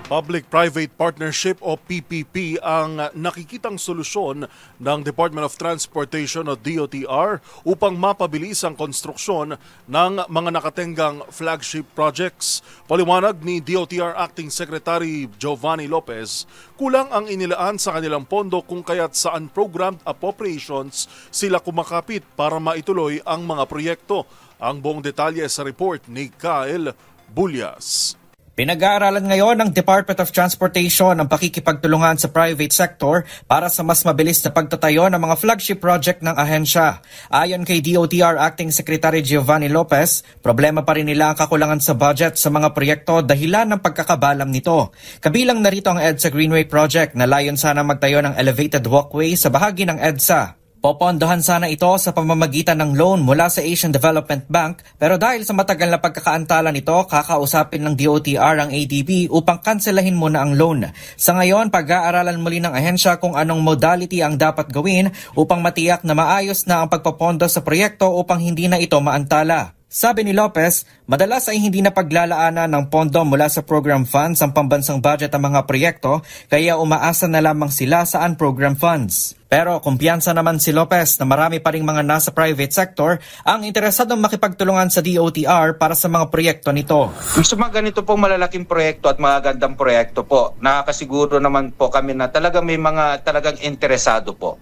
Public-Private Partnership o PPP ang nakikitang solusyon ng Department of Transportation o DOTR upang mapabilis ang konstruksyon ng mga nakatenggang flagship projects. Paliwanag ni DOTR Acting Secretary Giovanni Lopez, kulang ang inilaan sa kanilang pondo kung kaya't sa unprogrammed appropriations sila kumakapit para maituloy ang mga proyekto. Ang buong detalye sa report ni Kyle Bulyas. Pinag-aaralan ngayon ng Department of Transportation ang pakikipagtulungan sa private sector para sa mas mabilis na pagtatayo ng mga flagship project ng ahensya. Ayon kay DOTR Acting Secretary Giovanni Lopez, problema pa rin nila ang kakulangan sa budget sa mga proyekto dahilan ng pagkakabalam nito. Kabilang narito ang EDSA Greenway Project na layon sana magtayo ng elevated walkway sa bahagi ng EDSA. Popondohan sana ito sa pamamagitan ng loan mula sa Asian Development Bank, pero dahil sa matagal na pagkakaantala nito, kakausapin ng DOTR ang ADB upang kanselahin muna ang loan. Sa ngayon, pag-aaralan muli ng ahensya kung anong modality ang dapat gawin upang matiyak na maayos na ang pagpapondo sa proyekto upang hindi na ito maantala. Sabi ni Lopez, madalas ay hindi na paglalaanan ng pondo mula sa program funds ang pambansang budget ang mga proyekto, kaya umaasa na lamang sila sa unprogram funds. Pero kumpiyansa naman si Lopez na marami pa ring mga nasa private sector ang interesadong makipagtulungan sa DOTR para sa mga proyekto nito. Gusto mga ganito pong malalaking proyekto at mga gandang proyekto po, nakakasiguro naman po kami na talagang may mga talagang interesado po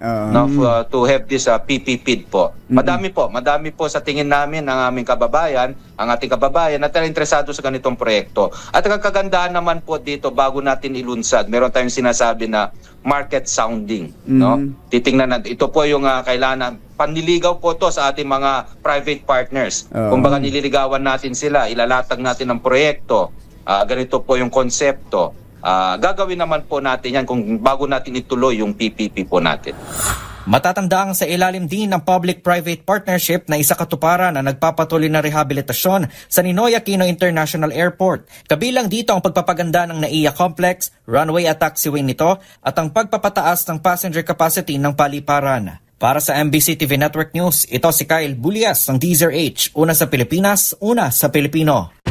to have this PPP po. Madami po sa tingin namin ng aming kababayan, ang ating kababayan na talagang interesado sa ganitong proyekto. At ang kagandahan naman po dito bago natin ilunsad, meron tayong sinasabi na market sounding, no? Titingnan natin. Ito po yung kailangan panliligaw po to sa ating mga private partners. Kumbaga nililigawan natin sila, ilalatag natin ang proyekto. Ganito po yung konsepto. Gagawin naman po natin yan kung bago natin ituloy yung PPP po natin. Matatandaang sa ilalim din ng Public-Private Partnership na isa katuparan na nagpapatuloy na rehabilitasyon sa Ninoy Aquino International Airport. Kabilang dito ang pagpapaganda ng NAIA Complex, runway at taxiway nito at ang pagpapataas ng passenger capacity ng paliparan. Para sa MBC TV Network News, ito si Kyle Bulyas ng DZRH. Una sa Pilipinas, una sa Pilipino.